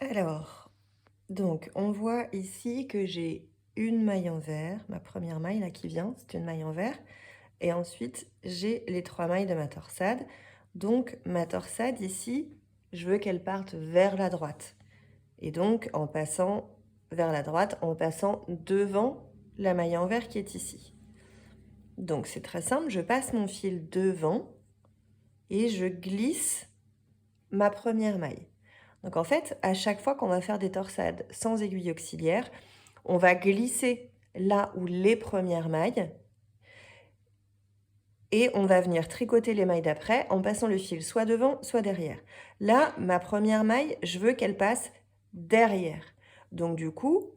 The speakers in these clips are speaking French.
Alors, donc on voit ici que j'ai une maille en vert, ma première maille là qui vient, c'est une maille en vert. Et ensuite, j'ai les 3 mailles de ma torsade. Donc ma torsade ici, je veux qu'elle parte vers la droite. Et donc en passant vers la droite, en passant devant la maille en vert qui est ici. Donc c'est très simple, je passe mon fil devant et je glisse ma première maille. Donc en fait, à chaque fois qu'on va faire des torsades sans aiguille auxiliaire, on va glisser là où les premières mailles et on va venir tricoter les mailles d'après en passant le fil soit devant, soit derrière. Là, ma première maille, je veux qu'elle passe derrière. Donc du coup,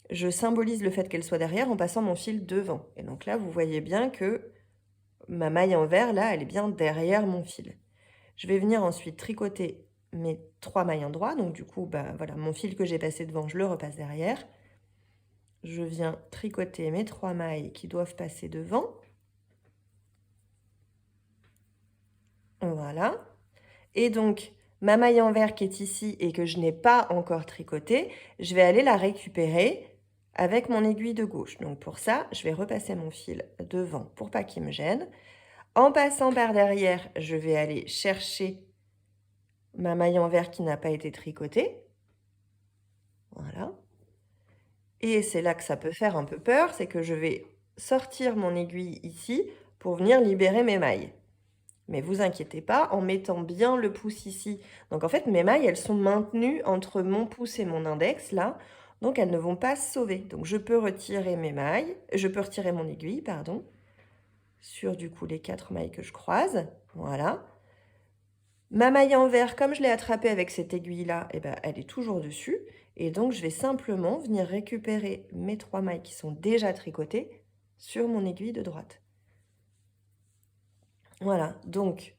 je symbolise le fait qu'elle soit derrière en passant mon fil devant. Et donc là, vous voyez bien que ma maille en vert, là, elle est bien derrière mon fil. Je vais venir ensuite tricoter mes 3 mailles en droit. Donc du coup, bah, voilà, mon fil que j'ai passé devant, je le repasse derrière. Je viens tricoter mes 3 mailles qui doivent passer devant. Voilà. Et donc, ma maille en vert qui est ici et que je n'ai pas encore tricotée, je vais aller la récupérer avec mon aiguille de gauche. Donc pour ça, je vais repasser mon fil devant pour pas qu'il me gêne. En passant par derrière, je vais aller chercher ma maille en vert qui n'a pas été tricotée. Voilà. Et c'est là que ça peut faire un peu peur, c'est que je vais sortir mon aiguille ici pour venir libérer mes mailles. Mais vous inquiétez pas, en mettant bien le pouce ici. Donc en fait, mes mailles, elles sont maintenues entre mon pouce et mon index, là. Donc elles ne vont pas se sauver. Donc je peux retirer mes mailles, je peux retirer mon aiguille, pardon, sur du coup les 4 mailles que je croise. Voilà. Ma maille en vert, comme je l'ai attrapée avec cette aiguille-là, eh ben, elle est toujours dessus. Et donc je vais simplement venir récupérer mes 3 mailles qui sont déjà tricotées sur mon aiguille de droite. Voilà, donc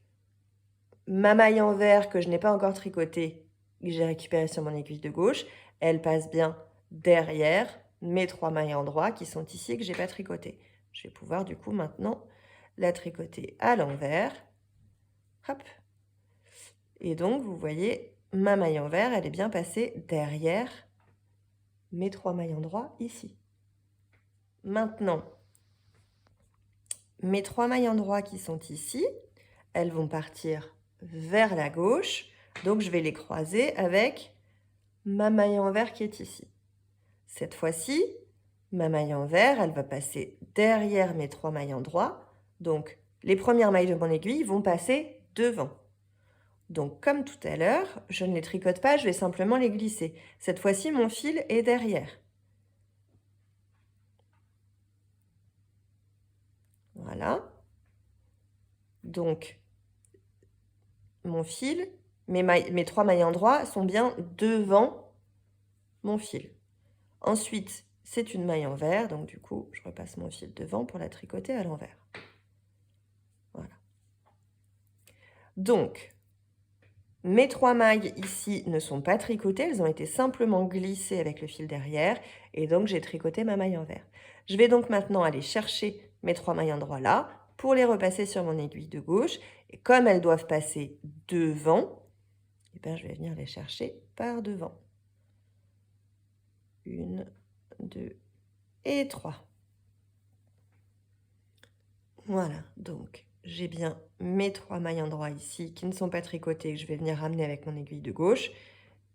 ma maille en vert que je n'ai pas encore tricotée, que j'ai récupérée sur mon aiguille de gauche, elle passe bien derrière mes 3 mailles en droit qui sont ici et que je n'ai pas tricotées. Je vais pouvoir du coup maintenant la tricoter à l'envers. Hop. Et donc vous voyez, ma maille en vert, elle est bien passée derrière mes 3 mailles en droit ici. Maintenant, mes 3 mailles en droit qui sont ici, elles vont partir vers la gauche. Donc je vais les croiser avec ma maille en vert qui est ici. Cette fois-ci, ma maille en vert, elle va passer derrière mes 3 mailles en droit. Donc, les premières mailles de mon aiguille vont passer devant. Donc, comme tout à l'heure, je ne les tricote pas, je vais simplement les glisser. Cette fois-ci, mon fil est derrière. Voilà. Donc, mon fil, mes 3 mailles en droit sont bien devant mon fil. Ensuite, c'est une maille en vert, donc du coup, je repasse mon fil devant pour la tricoter à l'envers. Voilà. Donc, mes 3 mailles ici ne sont pas tricotées, elles ont été simplement glissées avec le fil derrière, et donc j'ai tricoté ma maille en vert. Je vais donc maintenant aller chercher mes 3 mailles en droit là, pour les repasser sur mon aiguille de gauche, et comme elles doivent passer devant, eh bien, je vais venir les chercher par devant. 1, 2 et 3. Voilà, donc j'ai bien mes 3 mailles en droit ici qui ne sont pas tricotées, que je vais venir ramener avec mon aiguille de gauche,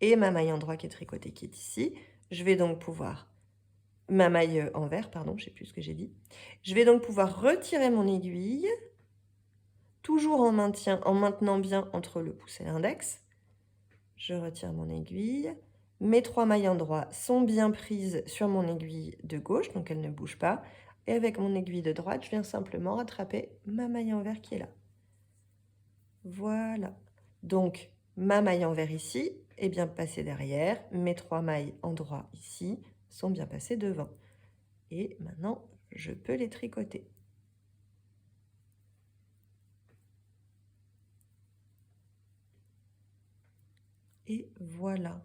et ma maille en droit qui est tricotée qui est ici. Je vais donc pouvoir, ma maille en vert, pardon, je ne sais plus ce que j'ai dit. Je vais donc pouvoir retirer mon aiguille, toujours en maintenant bien entre le pouce et l'index. Je retire mon aiguille. Mes 3 mailles en droit sont bien prises sur mon aiguille de gauche, donc elles ne bougent pas. Et avec mon aiguille de droite, je viens simplement rattraper ma maille en vert qui est là. Voilà. Donc, ma maille en vert ici est bien passée derrière. Mes 3 mailles en droit ici sont bien passées devant. Et maintenant, je peux les tricoter. Et voilà.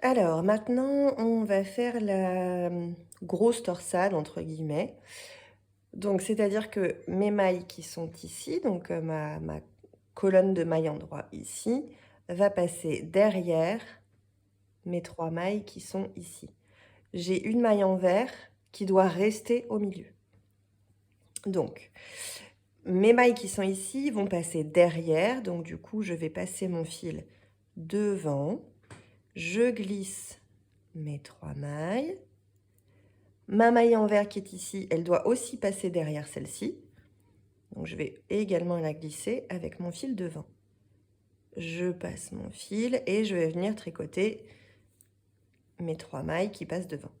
Alors, maintenant, on va faire la grosse torsade, entre guillemets. Donc, c'est-à-dire que mes mailles qui sont ici, donc ma colonne de mailles en droit ici, va passer derrière mes 3 mailles qui sont ici. J'ai une maille en vert qui doit rester au milieu. Donc, mes mailles qui sont ici vont passer derrière, donc du coup, je vais passer mon fil devant. Je glisse mes 3 mailles. Ma maille en vert qui est ici, elle doit aussi passer derrière celle-ci. Donc, je vais également la glisser avec mon fil devant. Je passe mon fil et je vais venir tricoter mes 3 mailles qui passent devant.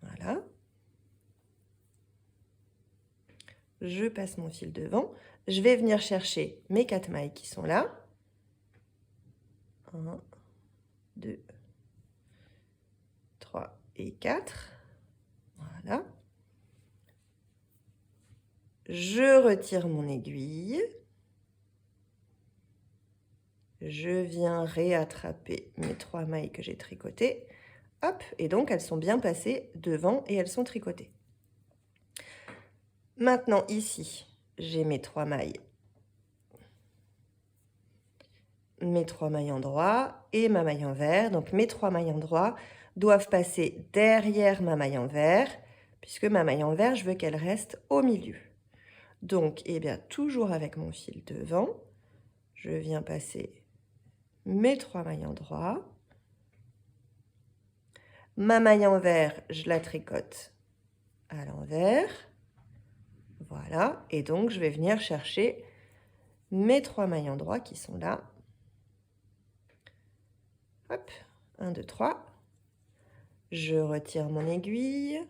Voilà. Je passe mon fil devant. Je vais venir chercher mes 4 mailles qui sont là. 1, 2, 3 et 4. Voilà. Je retire mon aiguille. Je viens réattraper mes 3 mailles que j'ai tricotées. Hop, et donc elles sont bien passées devant et elles sont tricotées. Maintenant ici, j'ai mes 3 mailles. Mes 3 mailles en droit et ma maille en vert. Donc mes 3 mailles en droit doivent passer derrière ma maille en vert, puisque ma maille en vert, je veux qu'elle reste au milieu. Donc, eh bien, toujours avec mon fil devant, je viens passer mes 3 mailles en droit. Ma maille en vert, je la tricote à l'envers. Voilà, et donc je vais venir chercher mes 3 mailles en droit qui sont là. Hop, 1, 2, 3. Je retire mon aiguille.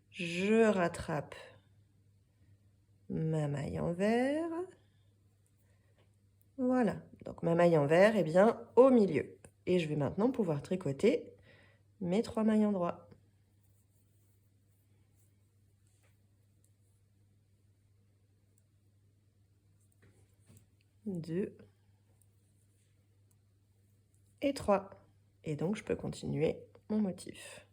Je rattrape ma maille en vert. Voilà, donc ma maille en vert est bien au milieu. Et je vais maintenant pouvoir tricoter mes 3 mailles en droit. 2 et 3. Et donc je peux continuer mon motif.